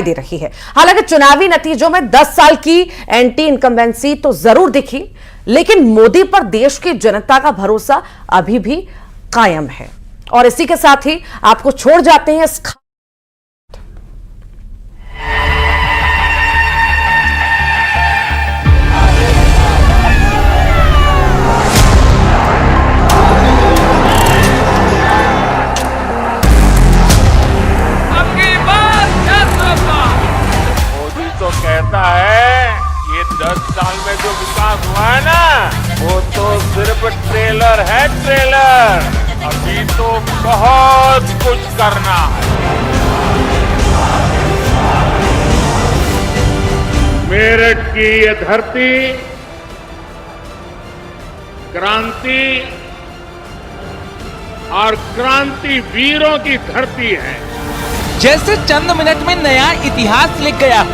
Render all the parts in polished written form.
दे रही है। हालांकि चुनावी नतीजों में 10 साल की एंटी इनकम्बेंसी तो जरूर दिखी, लेकिन मोदी पर देश की जनता का भरोसा अभी भी कायम है। और इसी के साथ ही आपको छोड़ जाते हैं इस कहता है ये 10 साल में जो विकास हुआ है ना, वो तो सिर्फ ट्रेलर है, ट्रेलर। अभी तो बहुत कुछ करना है। मेरठ की ये धरती क्रांति और क्रांति वीरों की धरती है। जैसे चंद मिनट में नया इतिहास लिख गया,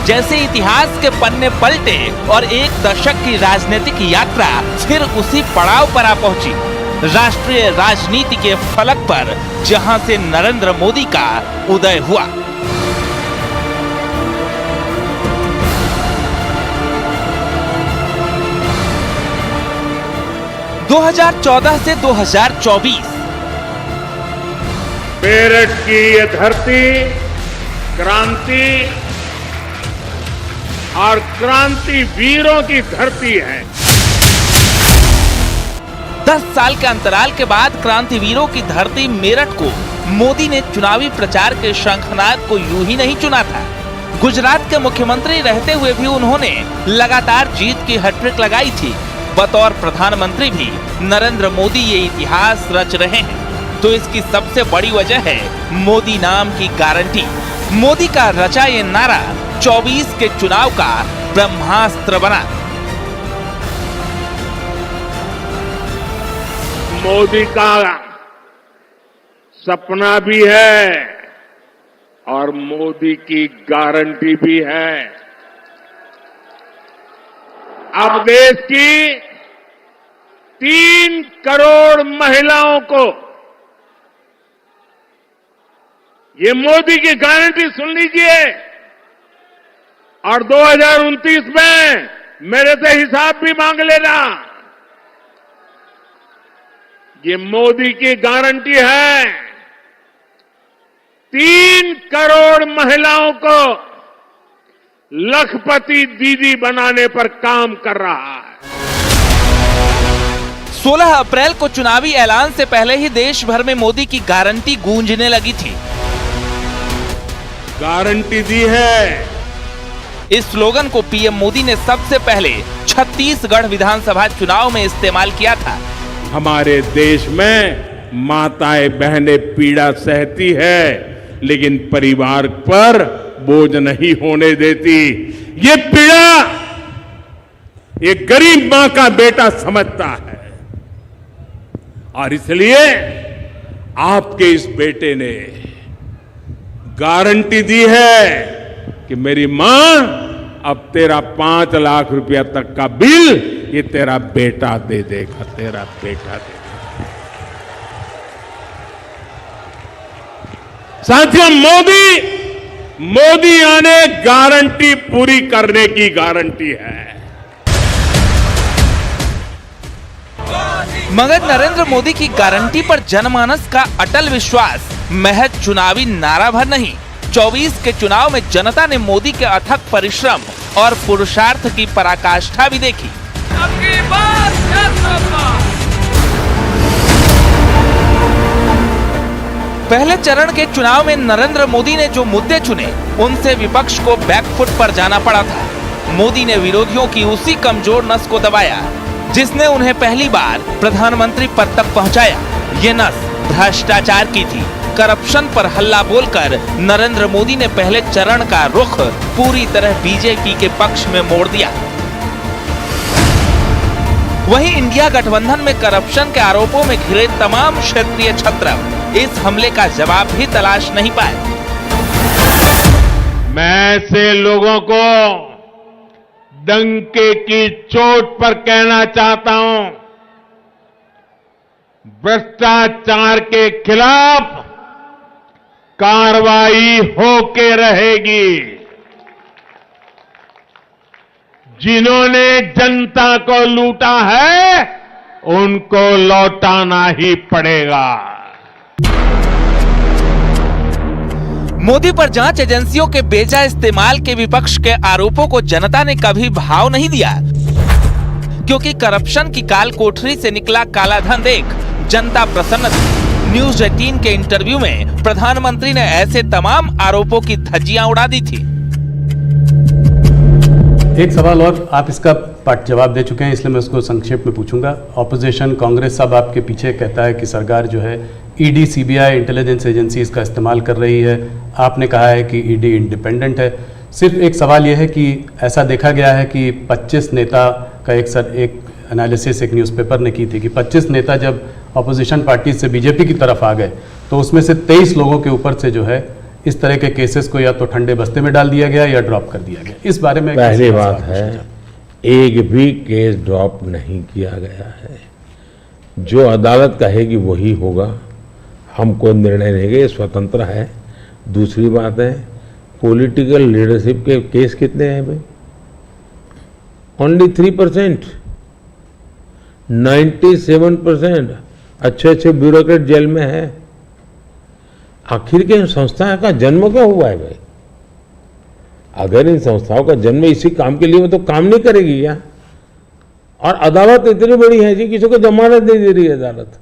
जैसे इतिहास के पन्ने पलटे और एक दशक की राजनीतिक यात्रा फिर उसी पड़ाव पर आ पहुंची, राष्ट्रीय राजनीति के फलक पर, जहां से नरेंद्र मोदी का उदय हुआ। – 2014 से 2024 मेरठ की ये धरती क्रांति और क्रांति वीरों की धरती है। 10 साल के अंतराल के बाद क्रांति वीरों की धरती मेरठ को मोदी ने चुनावी प्रचार के शंखनाद को यूं ही नहीं चुना था। गुजरात के मुख्यमंत्री रहते हुए भी उन्होंने लगातार जीत की हैट्रिक लगाई थी। बतौर प्रधानमंत्री भी नरेंद्र मोदी ये इतिहास रच रहे हैं। तो इसकी सबसे बड़ी वजह है मोदी नाम की गारंटी। मोदी का रचा ये नारा 24 के चुनाव का ब्रह्मास्त्र बना। मोदी का सपना भी है और मोदी की गारंटी भी है। अब देश की 3 करोड़ महिलाओं को ये मोदी की गारंटी सुन लीजिए, और 2029 में मेरे से हिसाब भी मांग लेना। ये मोदी की गारंटी है। 3 करोड़ महिलाओं को लखपति दीदी बनाने पर काम कर रहा है। 16 अप्रैल को चुनावी ऐलान से पहले ही देश भर में मोदी की गारंटी गूंजने लगी थी। गारंटी दी है। इस स्लोगन को पीएम मोदी ने सबसे पहले छत्तीसगढ़ विधानसभा चुनाव में इस्तेमाल किया था। हमारे देश में माताएं बहनें पीड़ा सहती है, लेकिन परिवार पर बोझ नहीं होने देती। ये पीड़ा ये गरीब मां का बेटा समझता है, और इसलिए आपके इस बेटे ने गारंटी दी है कि मेरी मां, अब तेरा 5 लाख रुपया तक का बिल ये तेरा बेटा दे देगा, तेरा बेटा दे देगा। साथियों, मोदी आने गारंटी पूरी करने की गारंटी है। मगर नरेंद्र मोदी की गारंटी पर जनमानस का अटल विश्वास महज चुनावी नारा भर नहीं, 24 के चुनाव में जनता ने मोदी के अथक परिश्रम और पुरुषार्थ की पराकाष्ठा भी देखी। पहले चरण के चुनाव में नरेंद्र मोदी ने जो मुद्दे चुने, उनसे विपक्ष को बैकफुट पर जाना पड़ा था। मोदी ने विरोधियों की उसी कमजोर नस को दबाया जिसने उन्हें पहली बार प्रधानमंत्री पद तक पहुंचाया। ये नस भ्रष्टाचार की थी। करप्शन पर हल्ला बोलकर नरेंद्र मोदी ने पहले चरण का रुख पूरी तरह बीजेपी के पक्ष में मोड़ दिया। वहीं इंडिया गठबंधन में करप्शन के आरोपों में घिरे तमाम क्षेत्रीय छत्र इस हमले का जवाब भी तलाश नहीं पाए। मैं ऐसे लोगों को डंके की चोट पर कहना चाहता हूं, भ्रष्टाचार के खिलाफ कार्रवाई होके रहेगी। जिन्होंने जनता को लूटा है उनको लौटाना ही पड़ेगा। मोदी पर जांच एजेंसियों के बेजा इस्तेमाल के विपक्ष के आरोपों को जनता ने कभी भाव नहीं दिया, क्योंकि करप्शन की काल कोठरी से निकला काला धन देख जनता प्रसन्न थी। न्यूज 18 के इंटरव्यू में प्रधानमंत्री ने ऐसे तमाम आरोपों की धज्जियां उड़ा दी थी। एक सवाल और, आप इसका पाठ जवाब दे चुके हैं, इसलिए मैं उसको संक्षेप में पूछूंगा। ऑपोजिशन कांग्रेस सब आपके पीछे कहता है कि सरकार जो है ईडी, सीबीआई, इंटेलिजेंस एजेंसी इसका इस्तेमाल कर रही है। आपने कहा है कि ईडी इंडिपेंडेंट है। सिर्फ एक सवाल यह है कि ऐसा देखा गया है कि 25 नेता का एक एनालिसिस एक न्यूज़पेपर ने की थी कि 25 नेता जब ऑपोजिशन पार्टी से बीजेपी की तरफ आ गए तो उसमें से 23 लोगों के ऊपर से जो है इस तरह के केसेस को या तो ठंडे बस्ते में डाल दिया गया या ड्रॉप कर दिया गया। इस बारे में पहली बात है, एक भी केस ड्रॉप नहीं किया गया है। जो अदालत कहेगी वही होगा, हम कोई निर्णय लेंगे, स्वतंत्र है। दूसरी बात है, पॉलिटिकल लीडरशिप के केस कितने हैं भाई? ओनली 3%। 97% अच्छे ब्यूरोक्रेट जेल में है। आखिर के इन संस्थाओं का जन्म क्यों हुआ है भाई? अगर इन संस्थाओं का जन्म इसी काम के लिए हो तो काम नहीं करेगी क्या? और अदालत इतनी बड़ी है जी, किसी को जमानत नहीं दे रही है अदालत,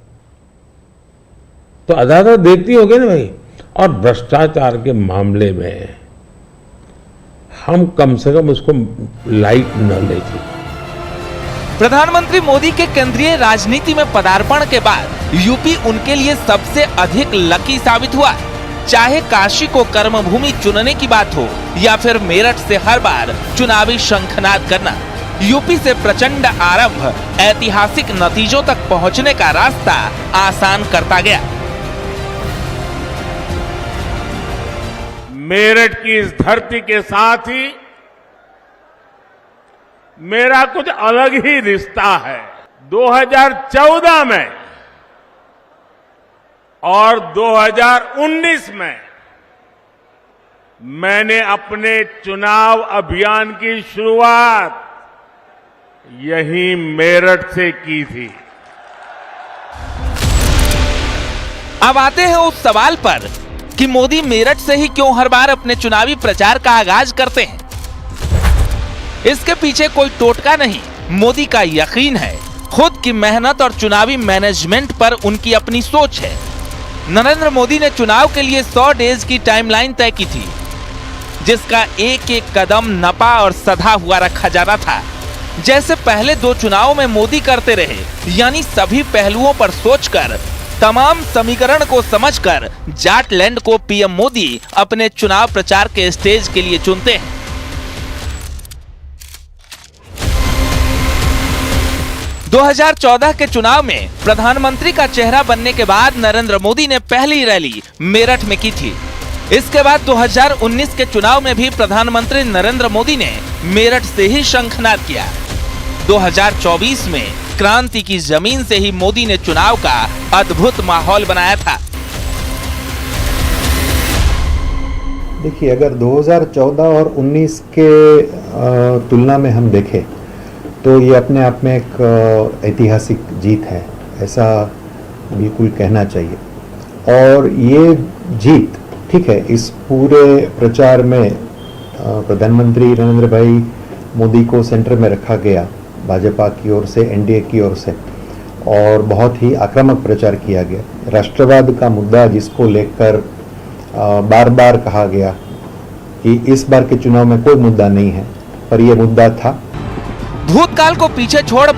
तो अदालत देखती होगी ना भाई। और भ्रष्टाचार के मामले में हम कम से कम उसको लाइट न लेते। प्रधानमंत्री मोदी के केंद्रीय राजनीति में पदार्पण के बाद यूपी उनके लिए सबसे अधिक लकी साबित हुआ। चाहे काशी को कर्मभूमि चुनने की बात हो या फिर मेरठ से हर बार चुनावी शंखनाद करना, यूपी से प्रचंड आरंभ ऐतिहासिक नतीजों तक पहुंचने का रास्ता आसान करता गया। मेरठ की इस धरती के साथ ही मेरा कुछ अलग ही रिश्ता है। 2014 में और 2019 में मैंने अपने चुनाव अभियान की शुरुआत यही मेरठ से की थी। अब आते हैं उस सवाल पर कि मोदी मेरठ से ही क्यों हर बार अपने चुनावी प्रचार का आगाज करते हैं। इसके पीछे कोई टोटका नहीं, मोदी का यकीन है, खुद की मेहनत और चुनावी मैनेजमेंट पर उनकी अपनी सोच है। नरेंद्र मोदी ने चुनाव के लिए 100 डेज की टाइमलाइन तय की थी, जिसका एक एक कदम नपा और सधा हुआ रखा जाना था। जैसे पहले 2 चुनाव में मोदी करते रहे, यानी सभी पहलुओं पर सोचकर, तमाम समीकरण को समझकर जाटलैंड को पीएम मोदी अपने चुनाव प्रचार के स्टेज के लिए चुनते हैं। – 2014 के चुनाव में प्रधानमंत्री का चेहरा बनने के बाद नरेंद्र मोदी ने पहली रैली मेरठ में की थी। इसके बाद 2019 के चुनाव में भी प्रधानमंत्री नरेंद्र मोदी ने मेरठ से ही शंखनाद किया। 2024 में क्रांति की जमीन से ही मोदी ने चुनाव का अद्भुत माहौल बनाया था। देखिए, अगर 2014 और 19 के तुलना में हम देखें तो ये अपने आप में एक ऐतिहासिक जीत है, ऐसा बिल्कुल कहना चाहिए। और ये जीत, ठीक है, इस पूरे प्रचार में प्रधानमंत्री नरेंद्र भाई मोदी को सेंटर में रखा गया, भाजपा की ओर से, एनडीए की ओर से, और बहुत ही आक्रामक प्रचार किया गया। राष्ट्रवाद का मुद्दा जिसको लेकर बार बार कहा गया कि इस बार के चुनाव में कोई मुद्दा नहीं है, पर यह मुद्दा था। भूतकाल को पीछे छोड़